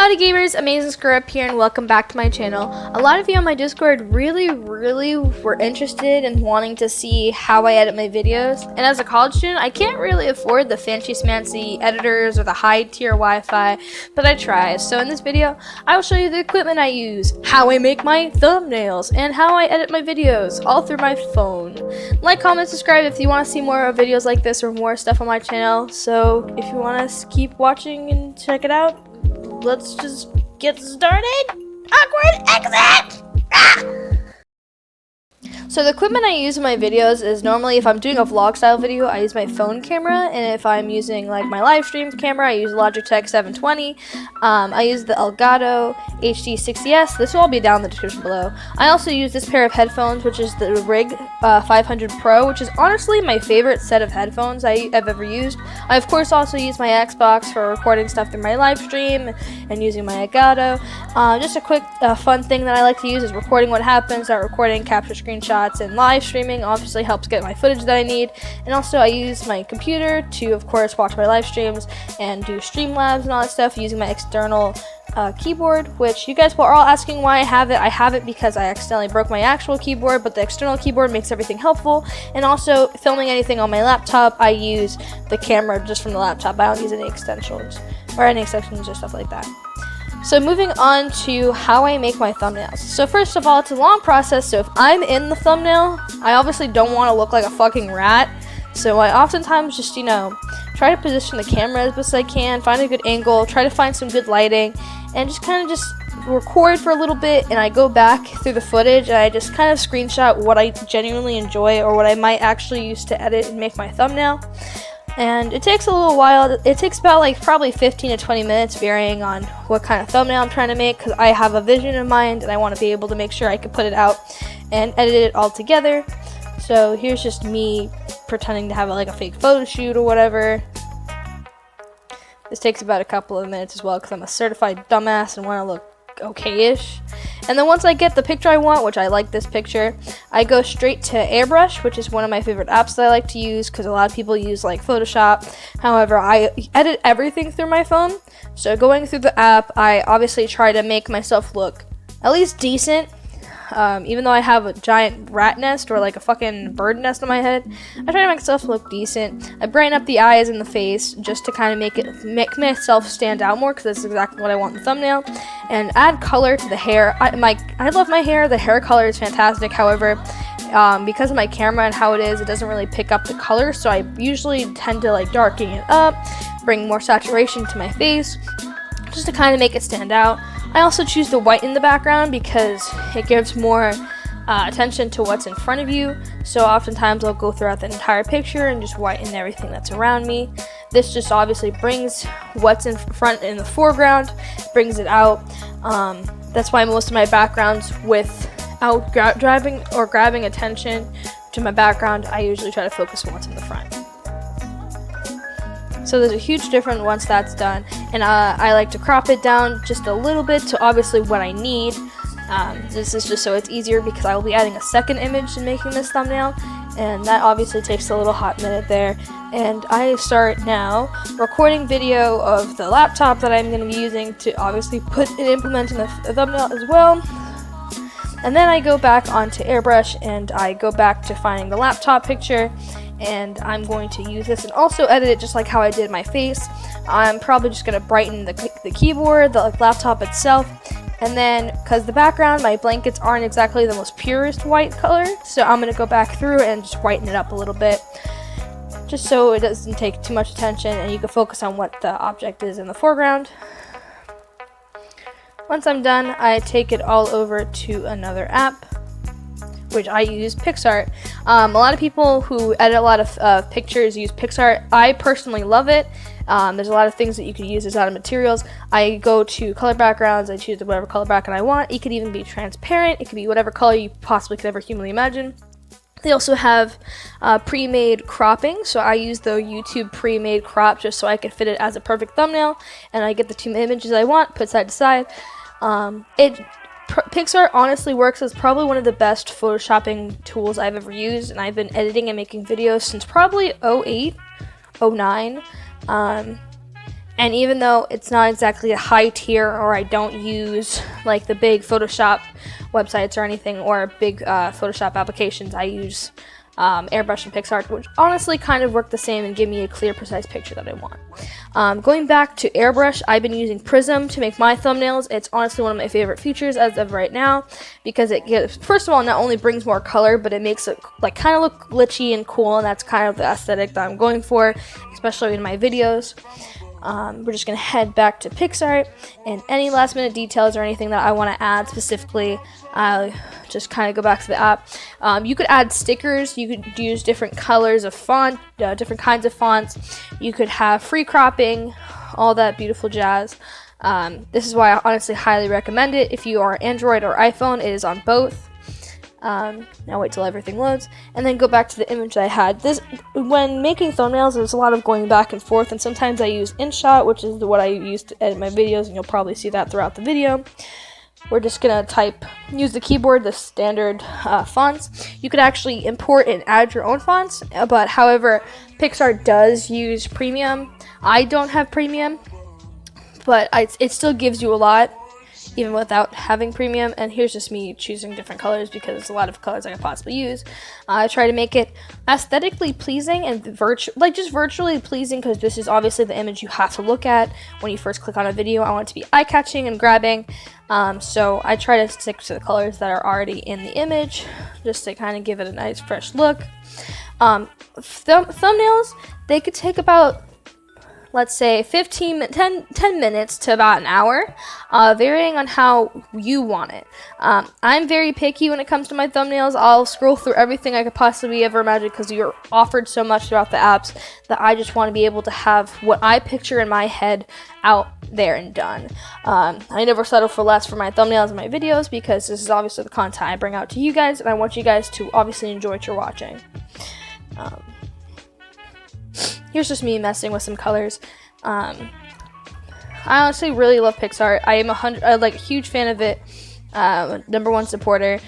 Howdy gamers, Amazing Screw Up here and welcome back to my channel. A lot of you on my Discord really were interested in wanting to see how I edit my videos. And as a college student, I can't really afford the fancy editors or the high tier Wi-Fi, but I try. So in this video, I will show you the equipment I use, how I make my thumbnails, and how I edit my videos, all through my phone. Like, comment, subscribe if you want to see more videos like this or more stuff on my channel. So if you want to keep watching and check it out, let's just get started. Awkward exit! So the equipment I use in my videos is normally, if I'm doing a vlog style video, I use my phone camera, and if I'm using like my live stream camera, I use Logitech 720. I use the Elgato HD60S. This will all be down in the description below. I also use this pair of headphones, which is the Rig 500 Pro, which is honestly my favorite set of headphones I've ever used. I of course also use my Xbox for recording stuff through my live stream and using my Elgato. Just a quick fun thing that I like to use is recording what happens, not recording, capture screenshots, and live streaming obviously helps get my footage that I need. And also I use my computer to of course watch my live streams and do Streamlabs and all that stuff using my external keyboard, which you guys were all asking why I have it. I have it because I accidentally broke my actual keyboard, but the external keyboard makes everything helpful. And also filming anything on my laptop, I use the camera just from the laptop. I don't use any extensions or stuff like that. So moving on to how I make my thumbnails. So first of all, it's a long process, so if I'm in the thumbnail, I obviously don't want to look like a fucking rat. So I oftentimes just, try to position the camera as best I can, find a good angle, try to find some good lighting, and just kind of just record for a little bit, and I go back through the footage and I just kind of screenshot what I genuinely enjoy or what I might actually use to edit and make my thumbnail. And it takes a little while. It takes about like probably 15 to 20 minutes varying on what kind of thumbnail I'm trying to make, because I have a vision in mind and I want to be able to make sure I can put it out and edit it all together. So here's just me pretending to have like a fake photo shoot or whatever. This takes about a couple of minutes as well because I'm a certified dumbass and want to look okay-ish. And then once I get the picture I want, which I like this picture, I go straight to Airbrush, which is one of my favorite apps that I like to use because a lot of people use like Photoshop. However, I edit everything through my phone. So going through the app, I obviously try to make myself look at least decent. Even though I have a giant rat nest or like a fucking bird nest on my head, I try to make myself look decent. I brighten up the eyes and the face just to kind of make myself stand out more, because that's exactly what I want in the thumbnail. And add color to the hair. I love my hair. The hair color is fantastic. However, because of my camera and how it is, it doesn't really pick up the color, so I usually tend to like darken it up, bring more saturation to my face, just to kind of make it stand out. I also choose to whiten the background because it gives more attention to what's in front of you. So oftentimes I'll go throughout the entire picture and just whiten everything that's around me. This just obviously brings what's in front in the foreground, brings it out. That's why most of my backgrounds without grabbing attention to my background, I usually try to focus on what's in the front. So there's a huge difference once that's done, and I like to crop it down just a little bit to obviously what I need. This is just so it's easier because I will be adding a second image in making this thumbnail, and that obviously takes a little hot minute there. And I start now recording video of the laptop that I'm going to be using to obviously put and implement in the thumbnail as well. And then I go back onto Airbrush and I go back to finding the laptop picture, and I'm going to use this and also edit it just like how I did my face. I'm probably just going to brighten the keyboard, the laptop itself, and then because the background, my blankets aren't exactly the most purest white color, so I'm going to go back through and just whiten it up a little bit, just so it doesn't take too much attention and you can focus on what the object is in the foreground. Once I'm done, I take it all over to another app, which I use PixArt. A lot of people who edit a lot of pictures use PixArt. I personally love it. There's a lot of things that you can use as out of materials. I go to color backgrounds, I choose whatever color background I want. It could even be transparent, it could be whatever color you possibly could ever humanly imagine. They also have pre-made cropping, so I use the YouTube pre-made crop just so I can fit it as a perfect thumbnail, and I get the two images I want, put side to side. PixArt honestly works as probably one of the best photoshopping tools I've ever used, and I've been editing and making videos since probably 08, 09. And even though it's not exactly a high tier, or I don't use like the big Photoshop websites or anything, or big Photoshop applications, I use Airbrush and PixArt, which honestly kind of work the same and give me a clear, precise picture that I want. Going back to Airbrush, I've been using Prism to make my thumbnails. It's honestly one of my favorite features as of right now, because it gives, first of all, not only brings more color, but it makes it like kind of look glitchy and cool, and that's kind of the aesthetic that I'm going for, especially in my videos. We're just going to head back to PixArt, and any last minute details or anything that I want to add specifically, I'll just kind of go back to the app. You could add stickers, you could use different colors of font, different kinds of fonts, you could have free cropping, all that beautiful jazz. This is why I honestly highly recommend it. If you are Android or iPhone, it is on both. Now wait till everything loads, and then go back to the image that I had. This, when making thumbnails, there's a lot of going back and forth, and sometimes I use InShot, which is what I use to edit my videos, and you'll probably see that throughout the video. We're just gonna use the keyboard, the standard fonts. You could actually import and add your own fonts, but however, PixArt does use premium. I don't have premium, but it still gives you a lot, even without having premium. And here's just me choosing different colors because there's a lot of colors I could possibly use. I try to make it aesthetically pleasing and just virtually pleasing, because this is obviously the image you have to look at when you first click on a video. I want it to be eye-catching and grabbing, so I try to stick to the colors that are already in the image, just to kind of give it a nice fresh look. Thumbnails, they could take about, let's say 10 minutes to about an hour, varying on how you want it. I'm very picky when it comes to my thumbnails. I'll scroll through everything I could possibly ever imagine, because you're offered so much throughout the apps that I just want to be able to have what I picture in my head out there and done. I never settle for less for my thumbnails and my videos, because this is obviously the content I bring out to you guys, and I want you guys to obviously enjoy what you're watching. Here's just me messing with some colors. I honestly really love PixArt. I am a huge fan of it. #1 supporter,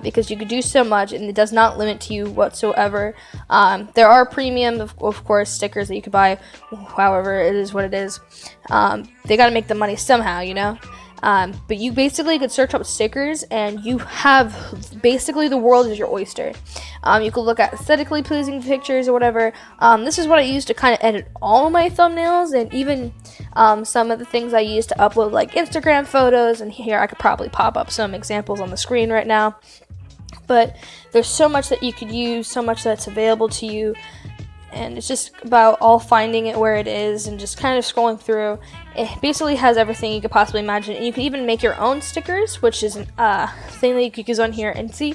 because you could do so much and it does not limit to you whatsoever. There are premium, of course, stickers that you could buy. However, it is what it is. They got to make the money somehow, you know. But you basically could search up stickers, and you have basically the world is your oyster. You could look at aesthetically pleasing pictures or whatever. This is what I use to kind of edit all my thumbnails, and even some of the things I use to upload, like Instagram photos. And here I could probably pop up some examples on the screen right now. But there's so much that you could use, so much that's available to you. And it's just about all finding it where it is and just kind of scrolling through. It basically has everything you could possibly imagine. And you can even make your own stickers, which is a thing that you could use on here. And see,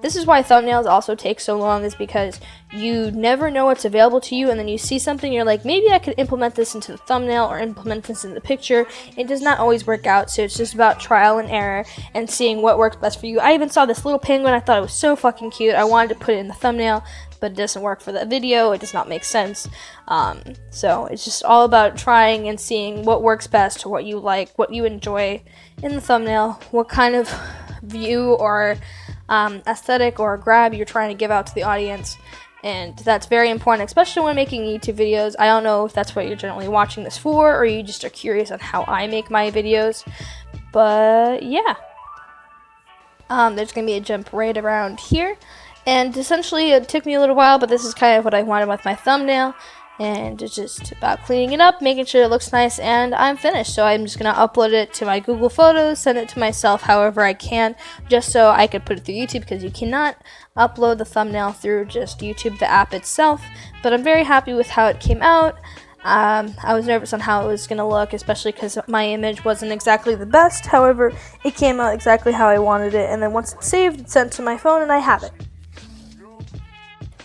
this is why thumbnails also take so long, is because you never know what's available to you, and then you see something, you're like, maybe I could implement this into the thumbnail or implement this in the picture. It does not always work out, so it's just about trial and error and seeing what works best for you. I even saw this little penguin. I thought it was so fucking cute. I wanted to put it in the thumbnail, but it doesn't work for the video. It does not make sense. So it's just all about trying and seeing what works best, or what you like, what you enjoy in the thumbnail, what kind of view or aesthetic or grab you're trying to give out to the audience. And that's very important, especially when making YouTube videos. I don't know if that's what you're generally watching this for, or you just are curious on how I make my videos, but yeah. There's gonna be a jump right around here. And essentially, it took me a little while, but this is kind of what I wanted with my thumbnail. And it's just about cleaning it up, making sure it looks nice, and I'm finished. So I'm just going to upload it to my Google Photos, send it to myself however I can, just so I could put it through YouTube, because you cannot upload the thumbnail through just YouTube, the app itself. But I'm very happy with how it came out. I was nervous on how it was going to look, especially because my image wasn't exactly the best. However, it came out exactly how I wanted it, and then once it's saved, it's sent to my phone, and I have it.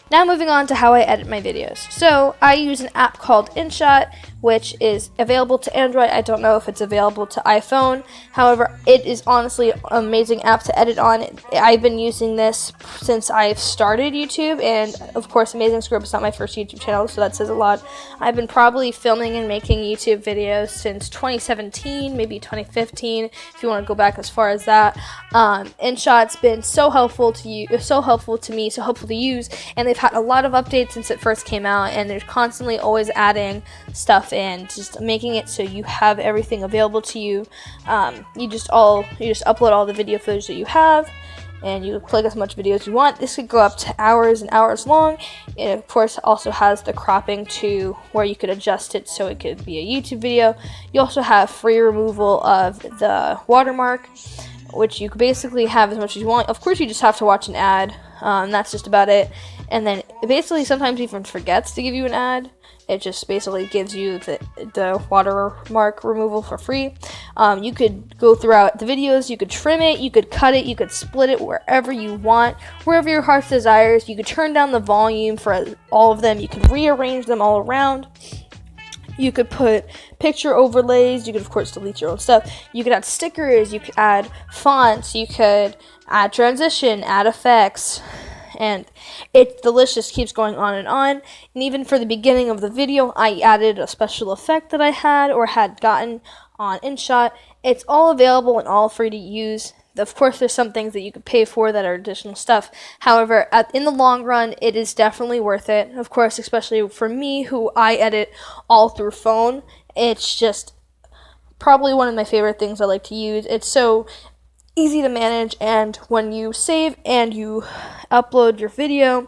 Now moving on to how I edit my videos. So I use an app called InShot, which is available to Android. I don't know if it's available to iPhone. However, it is honestly an amazing app to edit on. I've been using this since I've started YouTube, and of course, Amazing Script is not my first YouTube channel, so that says a lot. I've been probably filming and making YouTube videos since 2017, maybe 2015, if you want to go back as far as that. InShot's been so helpful to you, so helpful to me, so helpful to use, and they've had a lot of updates since it first came out, and they're constantly always adding stuff stuff and just making it so you have everything available to you. You just upload all the video footage that you have, and you click as much video as you want. This could go up to hours and hours long. It of course also has the cropping to where you could adjust it so it could be a YouTube video. You also have free removal of the watermark, which you could basically have as much as you want. Of course, you just have to watch an ad. That's just about it. And then it basically sometimes even forgets to give you an ad. It just basically gives you the watermark removal for free. You could go throughout the videos, you could trim it, you could cut it, you could split it wherever you want, wherever your heart desires. You could turn down the volume for all of them. You could rearrange them all around. You could put picture overlays. You could, of course, delete your own stuff. You could add stickers. You could add fonts. You could add transition, add effects. And the list just keeps going on. And even for the beginning of the video, I added a special effect that I had or had gotten on InShot. It's all available and all free to use. Of course, there's some things that you could pay for that are additional stuff. However, in the long run, it is definitely worth it. Of course, especially for me, who I edit all through phone. It's just probably one of my favorite things I like to use. It's so easy to manage, and when you save and you upload your video,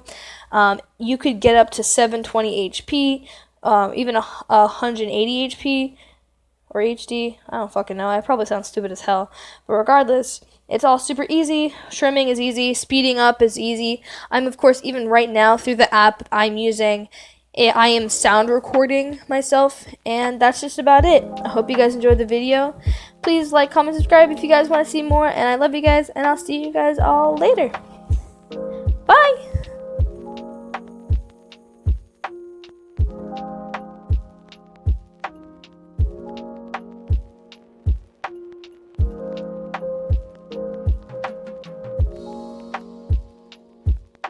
you could get up to 720 HP, even 180 HP or HD. I don't fucking know. I probably sound stupid as hell, but regardless, it's all super easy. Trimming is easy. Speeding up is easy. I'm, of course, even right now through the app I'm using, I am sound recording myself, and that's just about it. I hope you guys enjoyed the video. Please like, comment, subscribe if you guys want to see more, and I love you guys, and I'll see you guys all later.